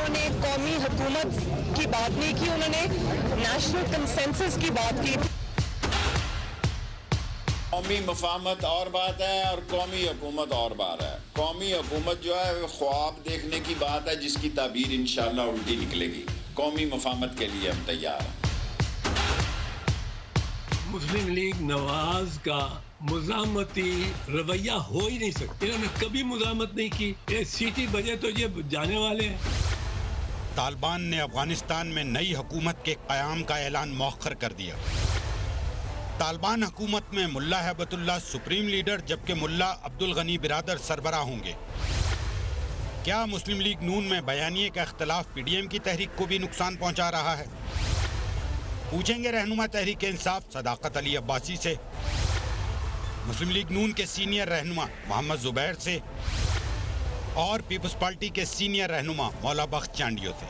انہوں نے قومی حکومت کی بات نہیں کی, انہوں نے نیشنل کنسنسس کی بات کی. قومی مفاہمت اور بات ہے اور قومی حکومت اور بات ہے. قومی حکومت جو ہے وہ خواب دیکھنے کی بات ہے جس کی تعبیر انشاءاللہ الٹی نکلے گی. قومی مفاہمت کے لیے ہم تیار ہیں. مسلم لیگ نواز کا مزاحمتی رویہ ہو ہی نہیں سکتا. انہوں نے کبھی مزاحمت نہیں کی. یہ سیٹی بجے تو یہ جانے والے ہیں. طالبان نے افغانستان میں نئی حکومت کے قیام کا اعلان مؤخر کر دیا. طالبان حکومت میں ملا ہیبت اللہ سپریم لیڈر جبکہ ملا عبد الغنی برادر سربراہ ہوں گے. کیا مسلم لیگ نون میں بیانیے کا اختلاف پی ڈی ایم کی تحریک کو بھی نقصان پہنچا رہا ہے؟ پوچھیں گے رہنما تحریک انصاف صداقت علی عباسی سے, مسلم لیگ نون کے سینئر رہنما محمد زبیر سے اور پیپلز پارٹی کے سینئر رہنما مولا بخت چانڈیو سے.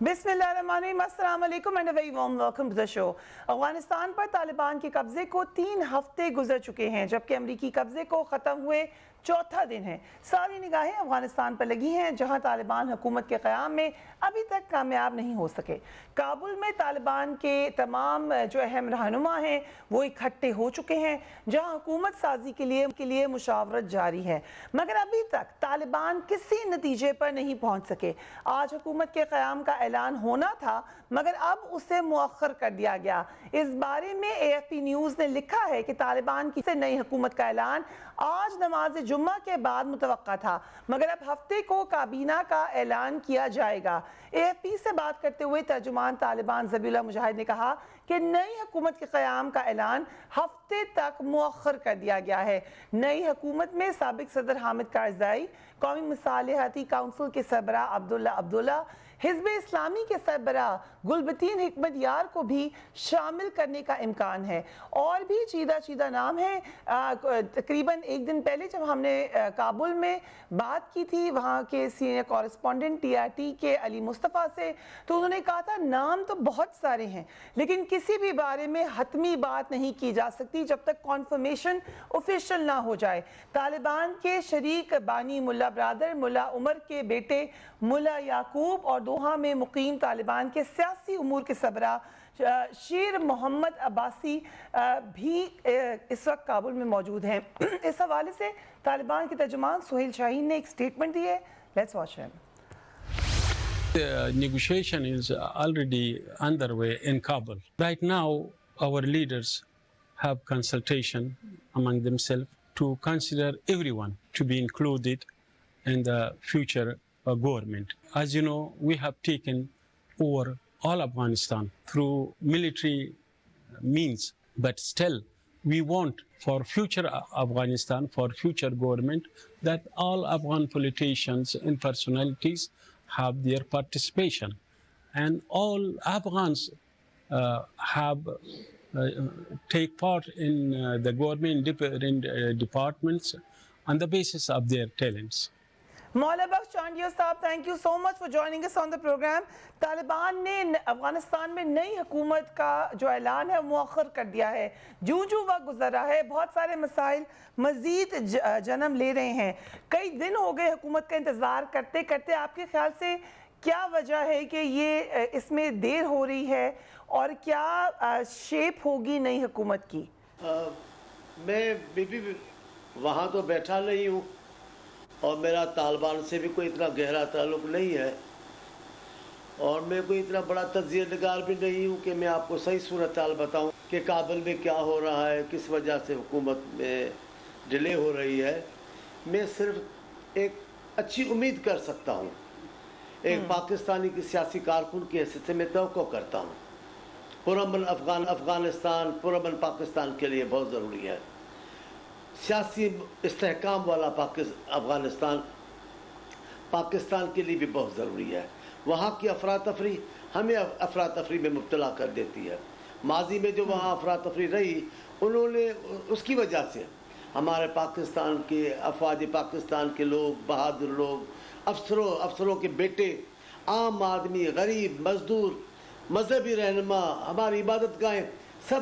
بسم اللہ الرحمن الرحیم. السلام علیکم and very warm welcome to the show. Afghanistan پر طالبان کے قبضے کو 3 ہفتے گزر چکے ہیں جبکہ امریکی قبضے کو ختم ہوئے چوتھا دن ہے. ساری نگاہیں افغانستان پر لگی ہیں جہاں طالبان حکومت کے قیام میں ابھی تک کامیاب نہیں ہو سکے. کابل میں طالبان کے تمام جو اہم رہنما ہیں وہ اکٹھے ہو چکے ہیں جہاں حکومت سازی کے لیے مشاورت جاری ہے, مگر ابھی تک طالبان کسی نتیجے پر نہیں پہنچ سکے. آج حکومت کے قیام کا اعلان ہونا تھا مگر اب اسے مؤخر کر دیا گیا. اس بارے میں اے ایف پی نیوز نے لکھا ہے کہ طالبان کی نئی حکومت کا اعلان آج نماز جمعہ کے بعد متوقع تھا مگر اب ہفتے کو کابینہ کا اعلان کیا جائے گا. اے ایف پی سے بات کرتے ہوئے ترجمان طالبان ذبیح اللہ مجاہد نے کہا کہ نئی حکومت کے قیام کا اعلان ہفتے تک مؤخر کر دیا گیا ہے. نئی حکومت میں سابق صدر حامد کارزائی, قومی مصالحتی کونسل کے سربراہ عبداللہ, حزب اسلامی کے سربراہ گلبدین حکمت یار کو بھی شامل کرنے کا امکان ہے. اور بھی چیدہ نام ہیں. تقریباً ایک دن پہلے جب ہم نے کابل میں بات کی تھی وہاں کے senior correspondent T R T کے علی مصطفیٰ سے, تو انہوں نے کہا تھا نام تو بہت سارے ہیں لیکن کسی بھی بارے میں حتمی بات نہیں کی جا سکتی جب تک کنفرمیشن آفیشل نہ ہو جائے. طالبان کے شریک بانی ملا برادر ملا عمر کے بیٹے ملا یعقوب اور دوحہ میں مقیم طالبان کے سیاسی امور کے سربراہ شیر محمد عباسی بھی اس وقت کابل میں موجود ہیں. اس حوالے سے طالبان کے ترجمان سہیل شاہین نے ایک سٹیٹمنٹ دی ہے. لیٹس واچ ہم. The negotiation is already underway in Kabul. Right now, our leaders have consultation among themselves to consider everyone to be included in the future government. As you know, we have taken over all Afghanistan through military means, but still we want for future Afghanistan, for future government, that all Afghan politicians and personalities have their participation, and all Afghans take part in the government departments on the basis of their talents. مولا بخش چانڈیو صاحب, thank you so much for joining us on the program. Taliban نے افغانستان میں نئی حکومت کا جو اعلان ہے مؤخر کر دیا ہے. جو وقت گزر رہا ہے بہت سارے مسائل مزید جنم لے رہے ہیں. کئی دن ہو گئے حکومت کا انتظار کرتے کرتے. آپ کے خیال سے کیا وجہ ہے کہ یہ اس میں دیر ہو رہی ہے اور کیا شیپ ہوگی نئی حکومت کی؟ میں بھی وہاں تو بیٹھا نہیں ہوں اور میرا طالبان سے بھی کوئی اتنا گہرا تعلق نہیں ہے اور میں کوئی اتنا بڑا تجزیہ نگار بھی نہیں ہوں کہ میں آپ کو صحیح صورتحال بتاؤں کہ کابل میں کیا ہو رہا ہے, کس وجہ سے حکومت میں ڈیلے ہو رہی ہے. میں صرف ایک اچھی امید کر سکتا ہوں, ایک پاکستانی کی سیاسی کارکن کی حیثیت سے میں توقع کرتا ہوں پرامن افغانستان, پرامن پاکستان کے لیے بہت ضروری ہے. سیاسی استحکام والا افغانستان پاکستان کے لیے بھی بہت ضروری ہے. وہاں کی افراتفری ہمیں افراتفری میں مبتلا کر دیتی ہے. ماضی میں جو وہاں افراتفری رہی انہوں نے اس کی وجہ سے ہمارے پاکستان کے افواج پاکستان کے لوگ, بہادر لوگ, افسروں کے بیٹے, عام آدمی, غریب, مزدور, مذہبی رہنما, ہماری عبادت گاہیں سب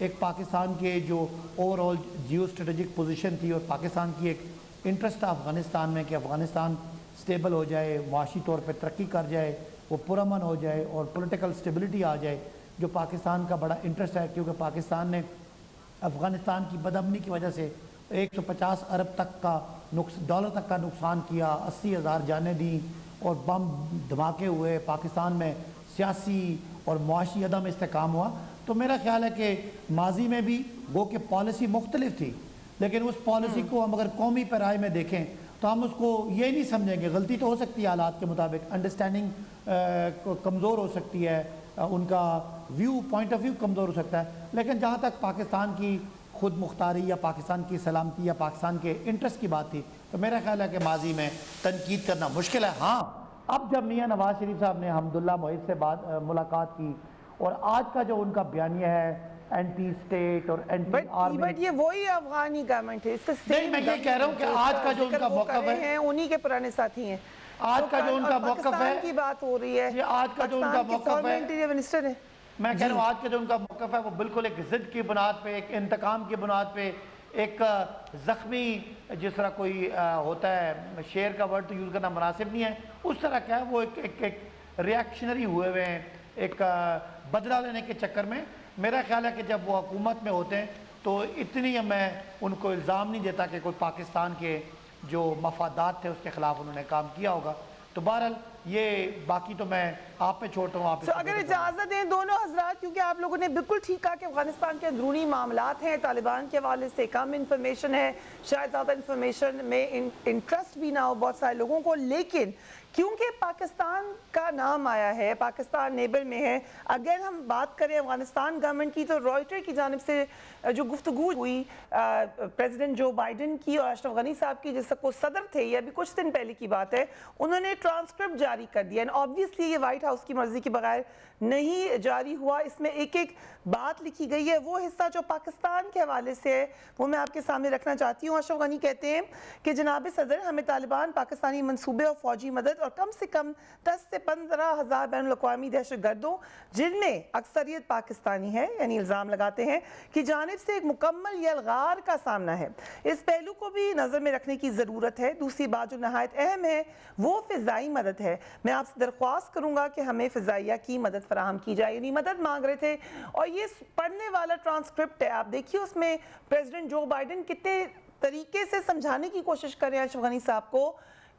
ایک پاکستان کے جو overall geostrategic position تھی اور پاکستان کی ایک انٹرسٹ تھا افغانستان میں کہ افغانستان سٹیبل ہو جائے, معاشی طور پہ ترقی کر جائے, وہ پرامن ہو جائے اور پولیٹیکل سٹیبلٹی آ جائے, جو پاکستان کا بڑا انٹرسٹ ہے, کیونکہ پاکستان نے افغانستان کی بدامنی کی وجہ سے 150 ارب تک کا ڈالر تک کا نقصان کیا, 80,000 جانیں دیں اور بم دھماکے ہوئے, پاکستان میں سیاسی اور معاشی عدم استحکام ہوا. تو میرا خیال ہے کہ ماضی میں بھی وہ کہ پالیسی مختلف تھی, لیکن اس پالیسی کو ہم اگر قومی پیرائے میں دیکھیں تو ہم اس کو یہ نہیں سمجھیں گے, غلطی تو ہو سکتی ہے حالات کے مطابق, انڈرسٹینڈنگ کمزور ہو سکتی ہے, ان کا ویو پوائنٹ آف ویو کمزور ہو سکتا ہے, لیکن جہاں تک پاکستان کی خود مختاری یا پاکستان کی سلامتی یا پاکستان کے انٹرسٹ کی بات تھی تو میرا خیال ہے کہ ماضی میں تنقید کرنا مشکل ہے. ہاں اب جب میاں نواز شریف صاحب نے حمداللہ محب سے ملاقات کی اور آج کا جو ان کا بیانیہ ہے اینٹی اسٹیٹ اور اینٹی آرمی, بٹ یہ وہی افغانی گورنمنٹ ہے, نہیں میں یہ کہہ رہا ہوں کہ آج کا جو ان کا موقف ہے انہی کے پرانے ساتھی ہیں, آج کا جو ان کا موقف ہے کی بات ہو رہی ہے, آج کا جو ان کا موقف ہے انٹیریئر منسٹر ہے, میں کہہ رہا ہوں آج کا جو ان کا موقف ہے وہ بالکل ایک ضد کی بنیاد پہ, ایک انتقام کی بنیاد پہ, ایک زخمی جس طرح کوئی ہوتا ہے, شیر کا ورڈ تو یوز کرنا مناسب نہیں ہے, اس طرح کیا ہے وہ ایک ریاکشنری ہوئے ہیں, ایک بدلہ لینے کے چکر میں. میرا خیال ہے کہ جب وہ حکومت میں ہوتے ہیں تو اتنی میں ان کو الزام نہیں دیتا کہ کوئی پاکستان کے جو مفادات تھے اس کے خلاف انہوں نے کام کیا ہوگا. تو بہرحال یہ باقی تو میں آپ پہ چھوڑتا ہوں. آپ اگر اجازت دیں دونوں حضرات, کیونکہ آپ لوگوں نے بالکل ٹھیک کہا کہ افغانستان کے اندرونی معاملات ہیں, طالبان کے حوالے سے کم انفارمیشن ہے, شاید زیادہ انفارمیشن میں انٹرسٹ بھی نہ ہو بہت سارے لوگوں کو, لیکن کیونکہ پاکستان کا نام آیا ہے, پاکستان نیبر میں ہے, اگر ہم بات کریں افغانستان گورنمنٹ کی تو رائٹر کی جانب سے جو گفتگو ہوئی پریزیڈنٹ جو بائیڈن کی اور اشرف غنی صاحب کی, جس کو صدر تھے, یہ ابھی کچھ دن پہلے کی بات ہے, انہوں نے ٹرانسکرپٹ جاری کر دیا, اینڈ آبویسلی یہ وائٹ ہاؤس کی مرضی کے بغیر نہیں جاری ہوا, اس میں ایک ایک بات لکھی گئی ہے. وہ حصہ جو پاکستان کے حوالے سے ہے وہ میں آپ کے سامنے رکھنا چاہتی ہوں. اشرف غنی کہتے ہیں کہ جناب صدر, ہمیں طالبان پاکستانی منصوبے اور فوجی مدد اور کم سے کم 10 سے 15 ہزار بین الاقوامی دہشت گردوں, جن میں اکثریت پاکستانی ہے, یعنی الزام لگاتے ہیں کہ جانب سے ایک مکمل یلغار کا سامنا ہے. اس پہلو کو بھی نظر میں رکھنے کی ضرورت ہے. دوسری بات جو نہایت اہم ہے وہ فضائی مدد ہے. میں آپ سے درخواست کروں گا کہ ہمیں فضائیہ کی مدد فراہم کی جائے, یعنی مدد مانگ رہے تھے. اور یہ پڑھنے والا ٹرانسکرپٹ ہے, آپ دیکھیے اس میں پریزیڈنٹ جو بائیڈن کتنے طریقے سے سمجھانے کی کوشش کر رہے ہیں اشرف غنی صاحب کو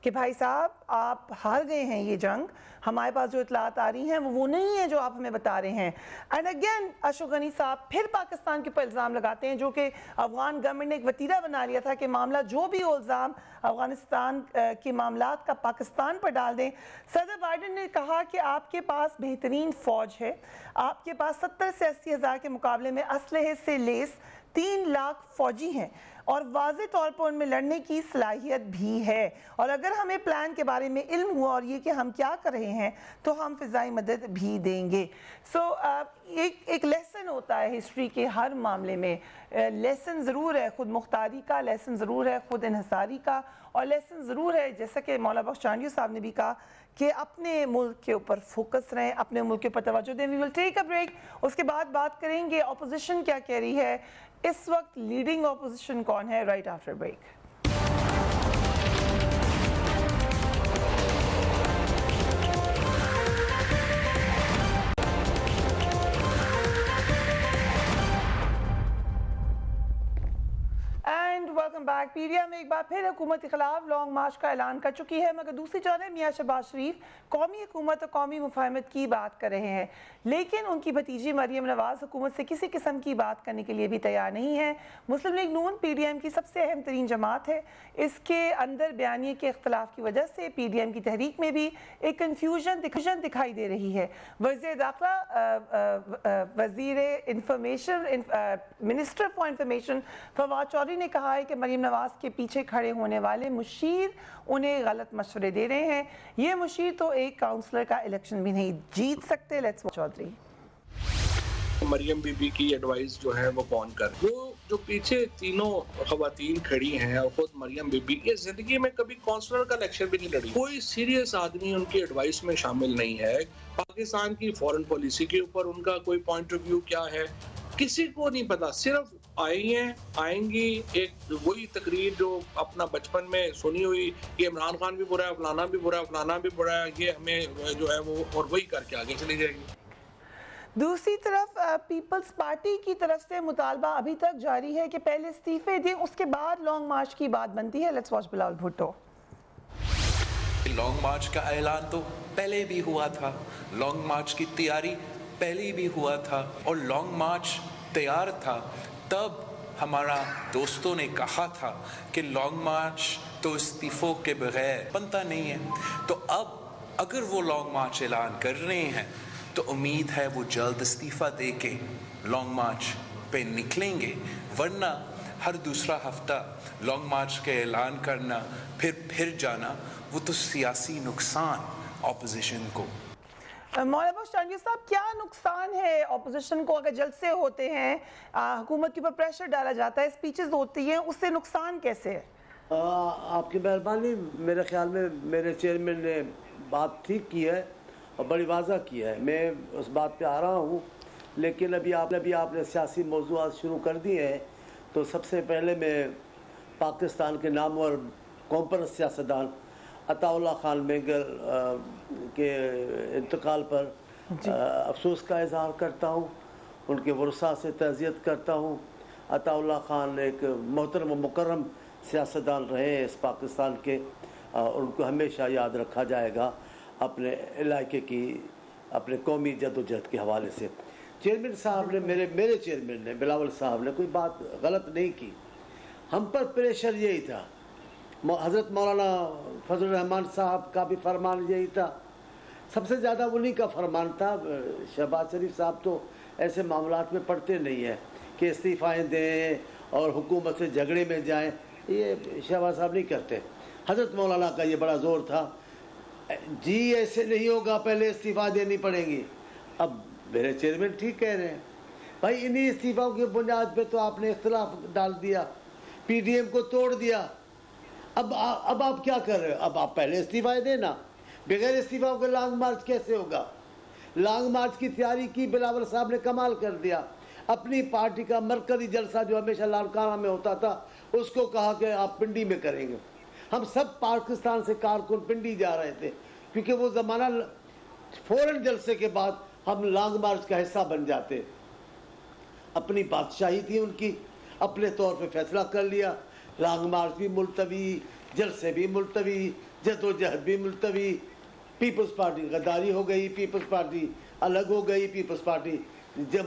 کہ بھائی صاحب آپ ہار گئے ہیں یہ جنگ, ہمارے پاس جو اطلاعات آ رہی ہیں وہ نہیں ہے جو آپ ہمیں بتا رہے ہیں. اینڈ اگین اشرف غنی صاحب پھر پاکستان کے اوپر الزام لگاتے ہیں, جو کہ افغان گورنمنٹ نے ایک وتیرہ بنا لیا تھا کہ معاملہ جو بھی ہو الزام افغانستان کے معاملات کا پاکستان پر ڈال دیں. صدر بائیڈن نے کہا کہ آپ کے پاس بہترین فوج ہے, آپ کے پاس 70 سے 80 ہزار کے مقابلے میں اسلحے سے لیس 3 لاکھ فوجی ہیں اور واضح طور پر ان میں لڑنے کی صلاحیت بھی ہے, اور اگر ہمیں پلان کے بارے میں علم ہوا اور یہ کہ ہم کیا کر رہے ہیں تو ہم فضائی مدد بھی دیں گے. ایک لیسن ہوتا ہے ہسٹری کے ہر معاملے میں, لیسن ضرور ہے خود مختاری کا, لیسن ضرور ہے خود انحصاری کا, اور لیسن ضرور ہے جیسا کہ مولا بخش چانڈیو صاحب نے بھی کہا کہ اپنے ملک کے اوپر فوکس رہیں, اپنے ملک کے اوپر توجہ دیں. وی ول ٹیک اے بریک, اس کے بعد بات کریں گے اپوزیشن کیا کہہ رہی ہے, اس وقت لیڈنگ اپوزیشن کون ہے, right after break. Welcome back. P D M ایک بار پھر حکومت کے خلاف لانگ مارچ کا اعلان کر چکی ہے, مگر دوسری جانب میاں شہباز شریف قومی حکومت اور قومی مفاہمت کی بات کر رہے ہیں, لیکن ان کی بھتیجی مریم نواز حکومت سے کسی قسم کی بات کرنے کے لیے بھی تیار نہیں ہے. مسلم لیگ نون پی ڈی ایم کی سب سے اہم ترین جماعت ہے, اس کے اندر بیانیے کے اختلاف کی وجہ سے پی ڈی ایم کی تحریک میں بھی ایک کنفیوژن دکھائی دے رہی ہے. وزیر داخلہ وزیر information minister for information Fawad Chaudhry نے کہا ہے کہ مریم نواز کے پیچھے کھڑے ہونے والے مشیر انہیں غلط مشورے دے رہے ہیں. یہ مشیر تو ایک کاؤنسلر کا الیکشن بھی نہیں جیت سکتے. لیٹس چودھری. مریم بی بی کی ایڈوائز جو ہے وہ کون کر, وہ جو پیچھے تینوں خواتین کھڑی ہیں اور خود مریم بی بی یہ زندگی میں کبھی کونسلر کا الیکشن بھی نہیں لڑی. کوئی سیریس آدمی ان کی ایڈوائس میں شامل نہیں ہے. پاکستان کی فورن پالیسی کے اوپر ان کا کوئی پوائنٹ آف ویو کیا ہے, کسی کو نہیں پتا، صرف آئی ہیں، آئیں گی ایک وہی تقریر جو اپنا بچپن میں سنی ہوئی کہ عمران خان بھی برا ہے، فلانا بھی برا ہے، فلانا بھی برا ہے، یہ ہمیں جو ہے وہ اور وہی کر کے آگے چلی جائے گی۔ دوسری طرف پیپلز پارٹی کی طرف سے مطالبہ ابھی تک جاری ہے کہ پہلے استعفے دیں، اس کے بعد لانگ مارچ کی بات بنتی ہے۔ Let's watch Bilal Bhutto. Long march کا اعلان تو پہلے بھی ہوا تھا، لانگ مارچ کی تیاری پہلے بھی ہوا تھا، اور لانگ مارچ تیار تھا تب ہمارا دوستوں نے کہا تھا کہ لانگ مارچ تو استعفوں کے بغیر بنتا نہیں ہے۔ تو اب اگر وہ لانگ مارچ اعلان کر رہے ہیں تو امید ہے وہ جلد استعفیٰ دے کے لانگ مارچ پہ نکلیں گے، ورنہ ہر دوسرا ہفتہ لانگ مارچ کے اعلان کرنا پھر جانا، وہ تو سیاسی نقصان اپوزیشن کو۔ مولانا بخش چانڈیو صاحب، کیا نقصان ہے اپوزیشن کو اگر جلسے ہوتے ہیں، حکومت کے اوپر پریشر ڈالا جاتا ہے، اسپیچز ہوتی ہیں، اس سے نقصان کیسے ہے؟ آپ کی مہربانی، میرے خیال میں میرے چیئرمین نے بات ٹھیک کی ہے اور بڑی واضح کی ہے، میں اس بات پہ آ رہا ہوں، لیکن ابھی آپ نے سیاسی موضوعات شروع کر دیے ہیں، تو سب سے پہلے میں پاکستان کے نامور قوم سیاستدان عطا اللہ خان مینگل کے انتقال پر افسوس کا اظہار کرتا ہوں، ان کے ورثاء سے تعزیت کرتا ہوں۔ عطا اللہ خان ایک محترم و مکرم سیاستدان رہے ہیں اس پاکستان کے، اور ان کو ہمیشہ یاد رکھا جائے گا اپنے علاقے کی، اپنے قومی جد و جہد کے حوالے سے۔ چیئرمین صاحب نے میرے چیئرمین نے بلاول صاحب نے کوئی بات غلط نہیں کی، ہم پر پریشر یہی تھا، حضرت مولانا فضل الرحمان صاحب کا بھی فرمان یہی تھا، سب سے زیادہ انہیں کا فرمان تھا۔ شہباز شریف صاحب تو ایسے معاملات میں پڑتے نہیں ہیں کہ استعفائیں دیں اور حکومت سے جھگڑے میں جائیں، یہ شہباز صاحب نہیں کرتے۔ حضرت مولانا کا یہ بڑا زور تھا، جی ایسے نہیں ہوگا، پہلے استعفا دینی پڑیں گی۔ اب میرے چیئرمین ٹھیک کہہ رہے ہیں، بھائی انہی استعفاؤں کی بنیاد پہ تو آپ نے اختلاف ڈال دیا، پی ڈی ایم کو توڑ دیا، اب آپ کیا کر رہے ہو؟ اب آپ پہلے استعفا دینا، بغیر استعفاؤں کے لانگ مارچ کیسے ہوگا؟ لانگ مارچ کی تیاری کی بلاول صاحب نے کمال کر دیا، اپنی پارٹی کا مرکزی جلسہ جو ہمیشہ لاڑکانہ میں ہوتا تھا اس کو کہا کہ آپ پنڈی میں کریں گے۔ ہم سب پاکستان سے کارکن پنڈی جا رہے تھے، کیونکہ وہ زمانہ فوراً جلسے کے بعد ہم لانگ مارچ کا حصہ بن جاتے۔ اپنی بادشاہی تھی ان کی، اپنے طور پہ فیصلہ کر لیا، لانگ مارچ بھی ملتوی، جلسے بھی ملتوی، جد و جہد بھی ملتوی، پیپلز پارٹی غداری ہو گئی، پیپلز پارٹی الگ ہو گئی، پیپلز پارٹی جب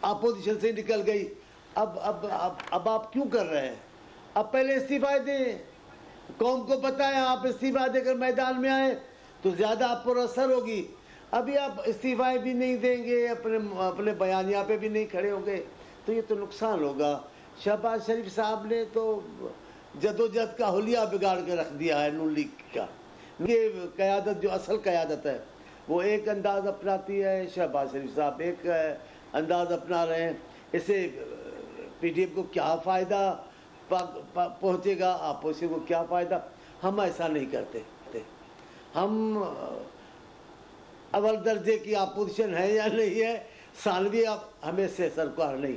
اپوزیشن سے نکل گئی۔ اب آپ کیوں کر رہے ہیں؟ اب پہلے استعفا دیں، قوم کو بتائیں، آپ استعفا دے کر میدان میں آئیں تو زیادہ آپ پر اثر ہوگی۔ ابھی آپ استعفا بھی نہیں دیں گے، اپنے بیانیہ پہ بھی نہیں کھڑے ہوں گے تو یہ تو نقصان ہوگا۔ شہباز شریف صاحب نے تو جد و جہد کا حلیہ بگاڑ کے رکھ دیا ہے نون لیگ کا۔ یہ قیادت جو اصل قیادت ہے وہ ایک انداز اپناتی ہے، شہباز شریف صاحب ایک انداز اپنا رہے ہیں، اسے پی ڈی ایم کو کیا فائدہ پہنچے گا، اپوزیشن کو کیا فائدہ؟ ہم ایسا نہیں کرتے، ہم اول درجے کی اپوزیشن ہے یا نہیں ہے، ثانوی ہمیں سے سرکار نہیں۔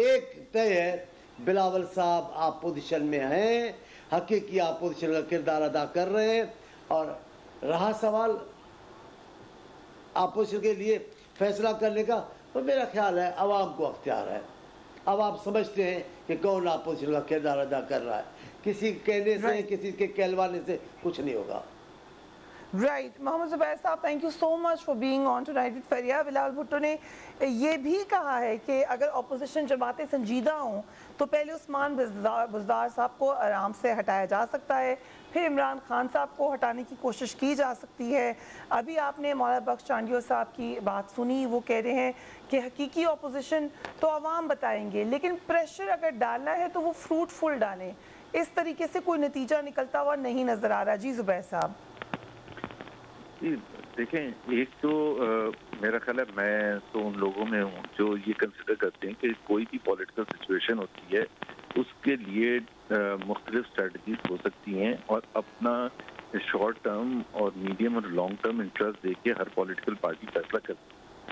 ایک طے ہے، بلاول صاحب اپوزیشن میں ہیں، حقیقی اپوزیشن کا کردار ادا کر رہے ہیں، اور رہا سوال اپوزیشن کے لیے فیصلہ کرنے کا، تو میرا خیال ہے عوام کو اختیار ہے۔ اب آپ سمجھتے ہیں کہ کون اپوزیشن کا کردار ادا کر رہا ہے، کسی کہنے سے، کسی کے کہلوانے سے کچھ نہیں ہوگا۔ رائٹ، محمد زبیر صاحب، thank you so much for being on tonight with فریہ۔ بلال بھٹو نے یہ بھی کہا ہے کہ اگر اپوزیشن جماعتیں سنجیدہ ہوں تو پہلے عثمان بزدار صاحب کو آرام سے ہٹایا جا سکتا ہے، پھر عمران خان صاحب کو ہٹانے کی کوشش کی جا سکتی ہے۔ ابھی آپ نے مولانا بخش چانڈیو صاحب کی بات سنی، وہ کہہ رہے ہیں کہ حقیقی اپوزیشن تو عوام بتائیں گے، لیکن پریشر اگر ڈالنا ہے تو وہ فروٹفل ڈالیں۔ اس طریقے سے کوئی نتیجہ نکلتا ہوا نہیں نظر آ رہا۔ جی زبیر صاحب۔ دیکھیں، ایک تو میرا خیال ہے میں تو ان لوگوں میں ہوں جو یہ کنسیڈر کرتے ہیں کہ کوئی بھی پولیٹیکل سچویشن ہوتی ہے اس کے لیے مختلف اسٹریٹجیز ہو سکتی ہیں، اور اپنا شارٹ ٹرم اور میڈیم اور لانگ ٹرم انٹرسٹ دیکھ کے ہر پولیٹیکل پارٹی فیصلہ کرتی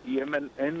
PMLN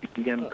PTM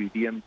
PTM